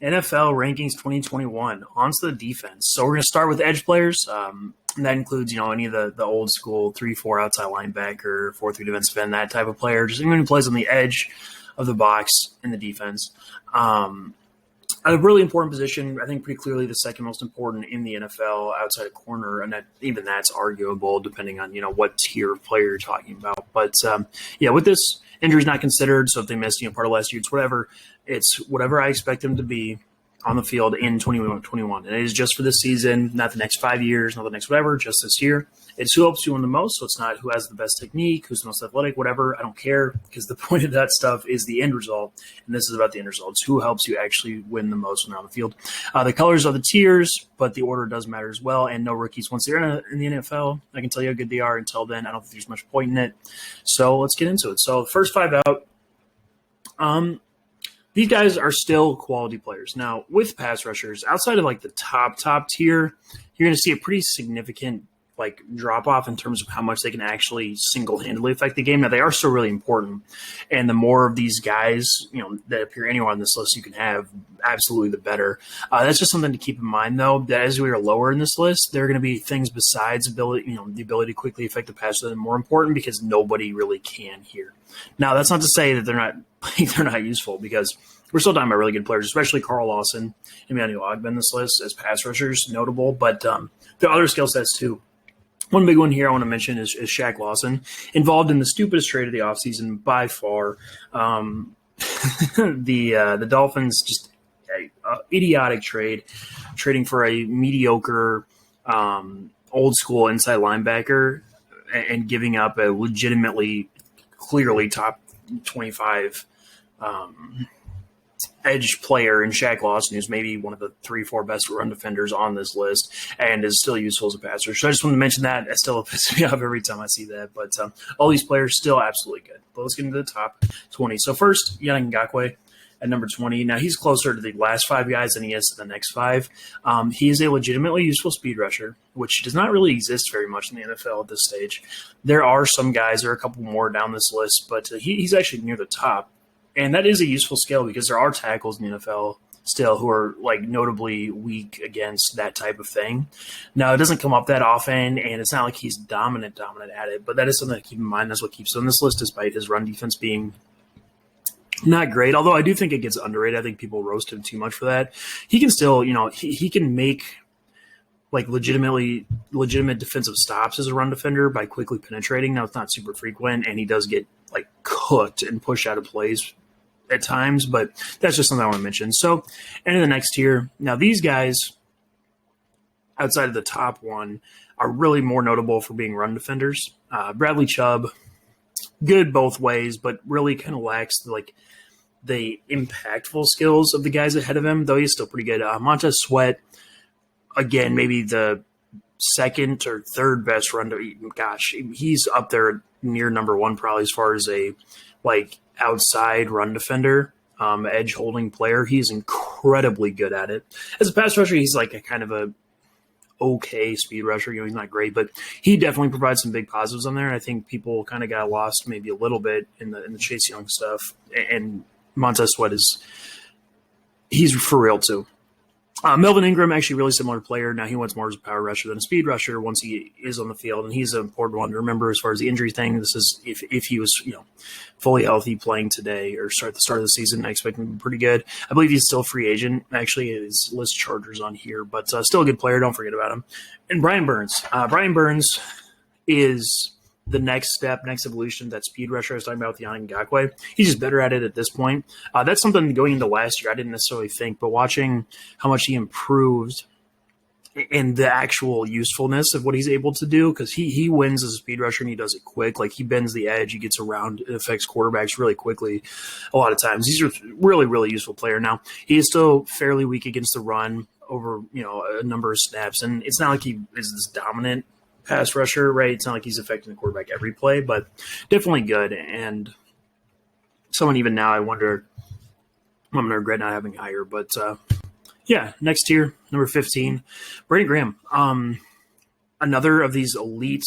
NFL rankings 2021. On to the defense. So we're going to start with edge players. And that includes, any of the old school 3-4 outside linebacker, 4-3 defensive end, that type of player. Just anyone who plays on the edge of the box in the defense. A really important position, I think pretty clearly the second most important in the NFL outside of corner, and even that's arguable depending on, what tier of player you're talking about. But, with this, injury's not considered, so if they miss, part of last year, it's whatever I expect them to be on the field in 2021. And it is just for this season, not the next 5 years, not the next whatever, just this year. It's who helps you win the most, so it's not who has the best technique, who's the most athletic, whatever. I don't care, because the point of that stuff is the end result, and this is about the end result. It's who helps you actually win the most when they're on the field. The colors are the tiers, but the order does matter as well, and no rookies once they're in the NFL. I can tell you how good they are. Until then, I don't think there's much point in it. So let's get into it. So first five out. These guys are still quality players. Now, with pass rushers, outside of the top tier, you're going to see a pretty significant drop off in terms of how much they can actually single-handedly affect the game. Now, they are still really important, and the more of these guys that appear anywhere on this list you can have, absolutely the better. That's just something to keep in mind, though, that as we are lower in this list, there are going to be things besides the ability to quickly affect the passer that are more important, because nobody really can here. Now, that's not to say that they're not useful, because we're still talking about really good players, especially Carl Lawson and Emmanuel Ogbah in this list as pass rushers, notable, but there are other skill sets too. One big one here I want to mention is Shaq Lawson, involved in the stupidest trade of the offseason by far. The Dolphins, just idiotic trade, trading for a mediocre old school inside linebacker and giving up a legitimately, clearly top 25 edge player in Shaq Lawson, who's maybe one of the 3-4 best run defenders on this list and is still useful as a passer. So I just want to mention that. It still pisses me off every time I see that. But all these players still absolutely good. But let's get into the top 20. So first, Yannick Ngakoue at number 20. Now, he's closer to the last five guys than he is to the next five. He is a legitimately useful speed rusher, which does not really exist very much in the NFL at this stage. There are some guys, there are a couple more down this list, but he's actually near the top. And that is a useful skill, because there are tackles in the NFL still who are notably weak against that type of thing. Now, it doesn't come up that often, and it's not like he's dominant at it, but that is something to keep in mind. That's what keeps him on this list, despite his run defense being not great. Although I do think it gets underrated. I think people roast him too much for that. He can still, he can make legitimate defensive stops as a run defender by quickly penetrating. Now, it's not super frequent, and he does get cooked and pushed out of plays at times, but that's just something I want to mention. So, into the next tier. Now, these guys, outside of the top one, are really more notable for being run defenders. Bradley Chubb, good both ways, but really kind of lacks the impactful skills of the guys ahead of him, though he's still pretty good. Montez Sweat, again, maybe the second or third best run. Gosh, he's up there near number one probably as far as a outside run defender, edge holding player. He's incredibly good at it. As a pass rusher, he's a kind of a okay speed rusher. He's not great, but he definitely provides some big positives on there. And I think people kind of got lost maybe a little bit in the Chase Young stuff. And Montez Sweat he's for real too. Melvin Ingram, actually really similar player. Now he wants more as a power rusher than a speed rusher once he is on the field, and he's an important one to remember as far as the injury thing. This is if he was fully healthy playing today or at the start of the season, I expect him to be pretty good. I believe he's still a free agent. Actually, his list Chargers on here, but still a good player. Don't forget about him. And Brian Burns. Brian Burns is the next evolution, that speed rusher I was talking about with Yannick Ngakoue. He's just better at it at this point. That's something going into last year I didn't necessarily think, but watching how much he improved in the actual usefulness of what he's able to do, because he wins as a speed rusher and he does it quick. He bends the edge, he gets around, it affects quarterbacks really quickly a lot of times. He's a really, really useful player. Now, he is still fairly weak against the run over a number of snaps, and it's not like he is this dominant pass rusher, right? It's not like he's affecting the quarterback every play, but definitely good. And someone even now, I wonder, I'm going to regret not having higher, but next tier, number 15, Brandon Graham. Another of these elite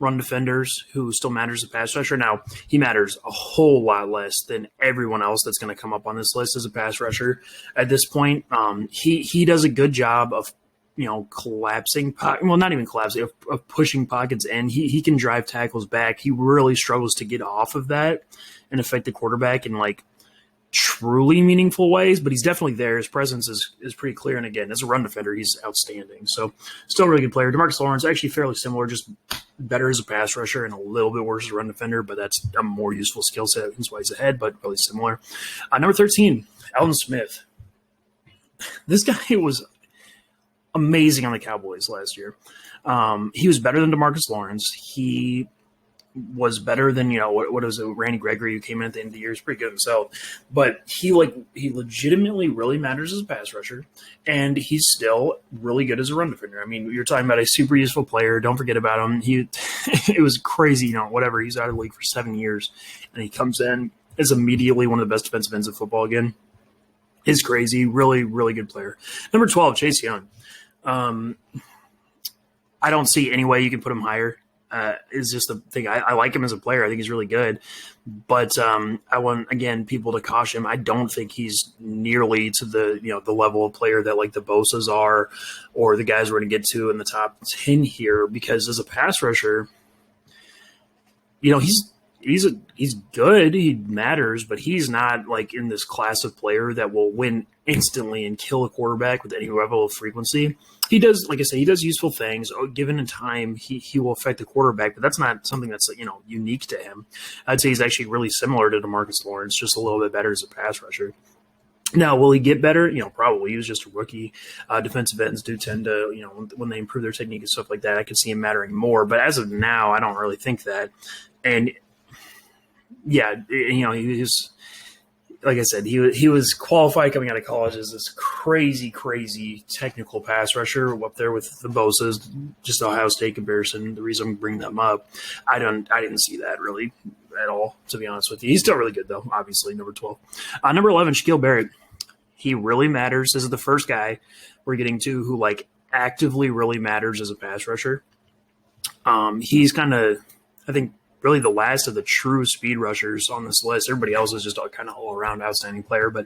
run defenders who still matters as a pass rusher. Now, he matters a whole lot less than everyone else that's going to come up on this list as a pass rusher at this point. He does a good job of collapsing well, not even collapsing, of pushing pockets in. He can drive tackles back. He really struggles to get off of that and affect the quarterback in like truly meaningful ways, but he's definitely there. His presence is pretty clear. And again, as a run defender, he's outstanding. So still a really good player. DeMarcus Lawrence, actually fairly similar, just better as a pass rusher and a little bit worse as a run defender, but that's a more useful skill set. That's why he's ahead, but really similar. Number 13, Alden Smith. This guy was amazing on the Cowboys last year. He was better than DeMarcus Lawrence. He was better than, what was it, Randy Gregory, who came in at the end of the year. He's pretty good himself. But he legitimately really matters as a pass rusher, and he's still really good as a run defender. I mean, you're talking about a super useful player. Don't forget about him. It was crazy, whatever. He's out of the league for 7 years, and he comes in, is immediately one of the best defensive ends of football again. Is crazy. Really, really good player. Number 12, Chase Young. I don't see any way you can put him higher. Is just the thing. I like him as a player. I think he's really good. But I want, again, people to caution him. I don't think he's nearly to the the level of player that like the Bosa's are, or the guys we're going to get to in the top 10 here. Because as a pass rusher, he's good. He matters, but he's not like in this class of player that will win instantly and kill a quarterback with any level of frequency. He does, like I said, he does useful things. Given in time, he will affect the quarterback, but that's not something that's unique to him. I'd say he's actually really similar to DeMarcus Lawrence, just a little bit better as a pass rusher. Now, will he get better? Probably. He was just a rookie. Defensive ends do tend to, when they improve their technique and stuff like that, I could see him mattering more. But as of now, I don't really think that. And yeah, he was, like I said, he was qualified coming out of college as this crazy, crazy technical pass rusher up there with the Bosa's, just Ohio State comparison. The reason I'm bringing them up, I didn't see that really at all, to be honest with you. He's still really good though, obviously. Number 12, number 11, Shaquille Barrett. He really matters. This is the first guy we're getting to who like actively really matters as a pass rusher. He's kind of, I think, really the last of the true speed rushers on this list. Everybody else is just kind of all-around outstanding player. But,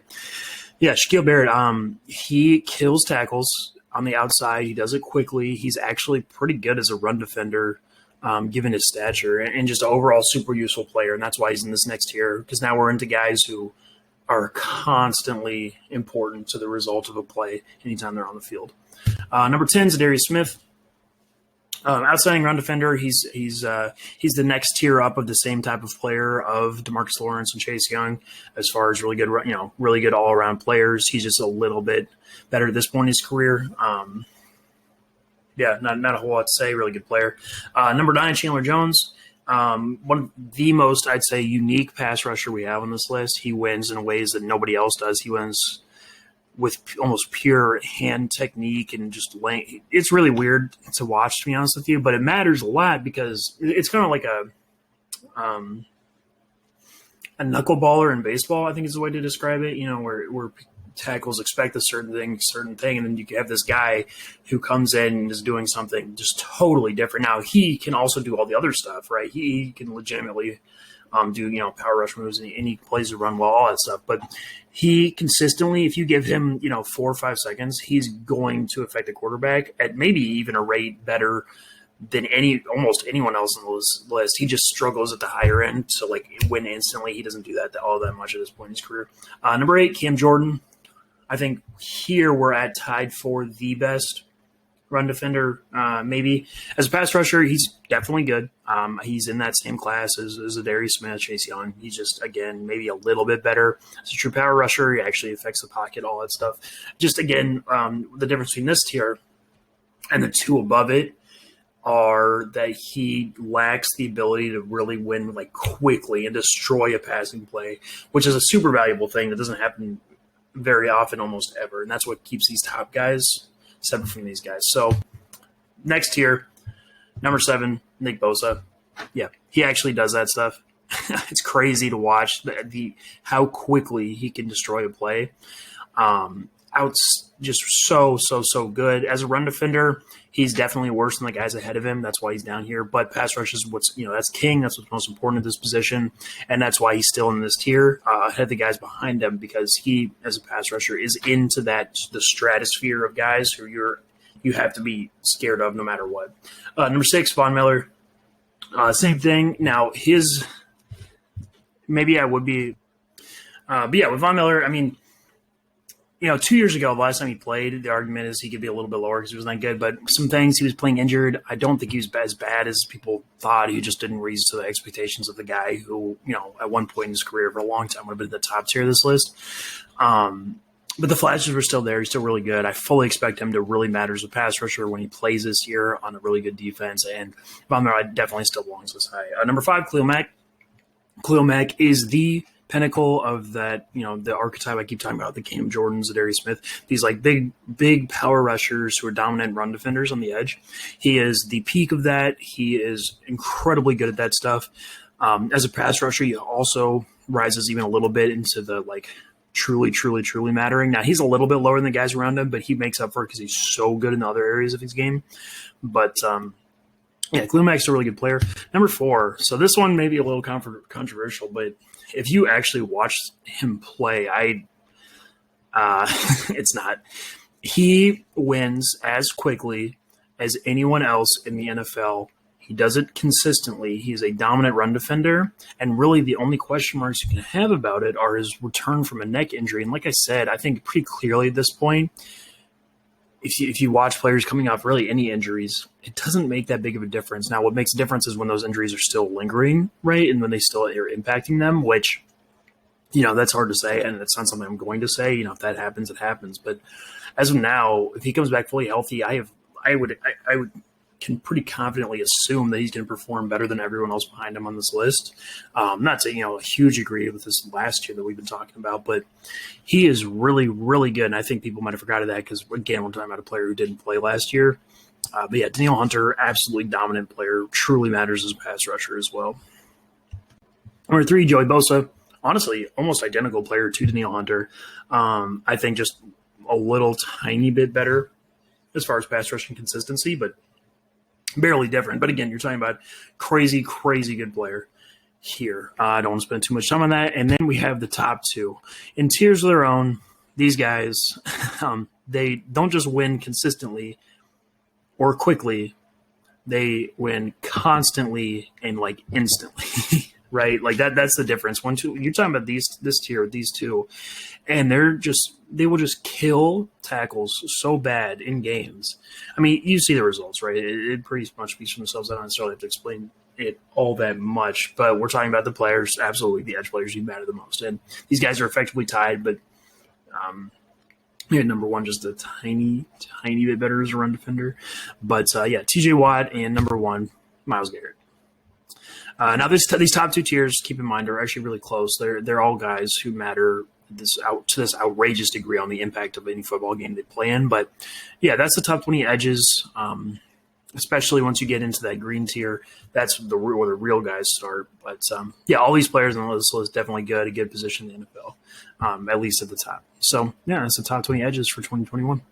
yeah, Shaquille Barrett, he kills tackles on the outside. He does it quickly. He's actually pretty good as a run defender, given his stature, and just an overall super useful player. And that's why he's in this next tier, because now we're into guys who are constantly important to the result of a play anytime they're on the field. Number 10 is Zadarius Smith. Outstanding run defender. He's the next tier up of the same type of player of DeMarcus Lawrence and Chase Young, as far as really good, really good all around players. He's just a little bit better at this point in his career. Not a whole lot to say. Really good player. Number 9, Chandler Jones. One of the most, I'd say, unique pass rusher we have on this list. He wins in ways that nobody else does. He wins with almost pure hand technique and just length. It's really weird to watch, to be honest with you, but it matters a lot because it's kind of like a knuckleballer in baseball, I think is the way to describe it, where tackles expect a certain thing, and then you have this guy who comes in and is doing something just totally different. Now, he can also do all the other stuff, right? He can legitimately do, power rush moves, and he plays the run well, all that stuff. But he consistently, if you give him, 4 or 5 seconds, he's going to affect the quarterback at maybe even a rate better than almost anyone else on the list. He just struggles at the higher end. So, win instantly. He doesn't do that all that much at this point in his career. Number 8, Cam Jordan. I think here we're tied for the best run defender, maybe. As a pass rusher, he's definitely good. He's in that same class as Zadarius Smith, Chase Young. He's just, again, maybe a little bit better. As a true power rusher, he actually affects the pocket, all that stuff. Just, again, the difference between this tier and the two above it are that he lacks the ability to really win quickly and destroy a passing play, which is a super valuable thing that doesn't happen very often, almost ever. And that's what keeps these top guys separate from these guys. So next tier, number 7, Nick Bosa. Yeah, he actually does that stuff. It's crazy to watch how quickly he can destroy a play. just so good. As a run defender, he's definitely worse than the guys ahead of him. That's why he's down here. But pass rush is that's king. That's what's most important at this position. And that's why he's still in this tier ahead of the guys behind him, because he, as a pass rusher, is into the stratosphere of guys who you have to be scared of no matter what. Number 6, Von Miller. Same thing. Now, maybe I would be but yeah, with Von Miller, I mean, 2 years ago, the last time he played, the argument is he could be a little bit lower because he wasn't that good. But some things, he was playing injured. I don't think he was as bad as people thought. He just didn't raise to the expectations of the guy who, at one point in his career for a long time would have been at the top tier of this list. But the flashes were still there. He's still really good. I fully expect him to really matter as a pass rusher when he plays this year on a really good defense. And Von Miller definitely still belongs this high. Number 5, Khalil Mack. Khalil Mack is the pinnacle of that, the archetype I keep talking about, the Cam Jordans, the Darius Smith, these like big power rushers who are dominant run defenders on the edge. He is the peak of that. He is incredibly good at that stuff. As a pass rusher, he also rises even a little bit into the truly mattering. Now, he's a little bit lower than the guys around him, but he makes up for it because he's so good in the other areas of his game. But Khalil Mack's a really good player. Number 4, so this one may be a little controversial, but if you actually watch him play, it's not. He wins as quickly as anyone else in the NFL. He does it consistently. He's a dominant run defender, and really the only question marks you can have about it are his return from a neck injury. And like I said, I think pretty clearly at this point, if you watch players coming off really any injuries, it doesn't make that big of a difference. Now, what makes a difference is when those injuries are still lingering, right, and when they still are impacting them, which, that's hard to say, and it's not something I'm going to say. If that happens, it happens. But as of now, if he comes back fully healthy, I can pretty confidently assume that he's going to perform better than everyone else behind him on this list. Not saying, a huge degree with this last year that we've been talking about, but he is really, really good. And I think people might have forgotten that because, again, we're talking about a player who didn't play last year. But yeah, Danielle Hunter, absolutely dominant player, truly matters as a pass rusher as well. Number 3, Joey Bosa. Honestly, almost identical player to Danielle Hunter. I think just a little tiny bit better as far as pass rushing consistency, but barely different. But again, you're talking about crazy good player here. I don't want to spend too much time on that. And then we have the top 2 in tiers of their own. These guys, they don't just win consistently or quickly. They win constantly and instantly, right? That's the difference. You're talking about this tier, these 2, and they will just kill tackles so bad in games. I mean, you see the results, right? It pretty much speaks for themselves. I don't necessarily have to explain it all that much, but we're talking about the players, absolutely the edge players who matter the most. And these guys are effectively tied, but number 1, just a tiny bit better as a run defender. But TJ Watt and number 1, Myles Garrett. Now, these top 2 tiers, keep in mind, are actually really close. They're all guys who matter to this outrageous degree on the impact of any football game they play in. But yeah, that's the top 20 edges. Especially once you get into that green tier, that's where the real guys start. But all these players on this list definitely good, a good position in the NFL, at least at the top. So yeah, that's the top 20 edges for 2021.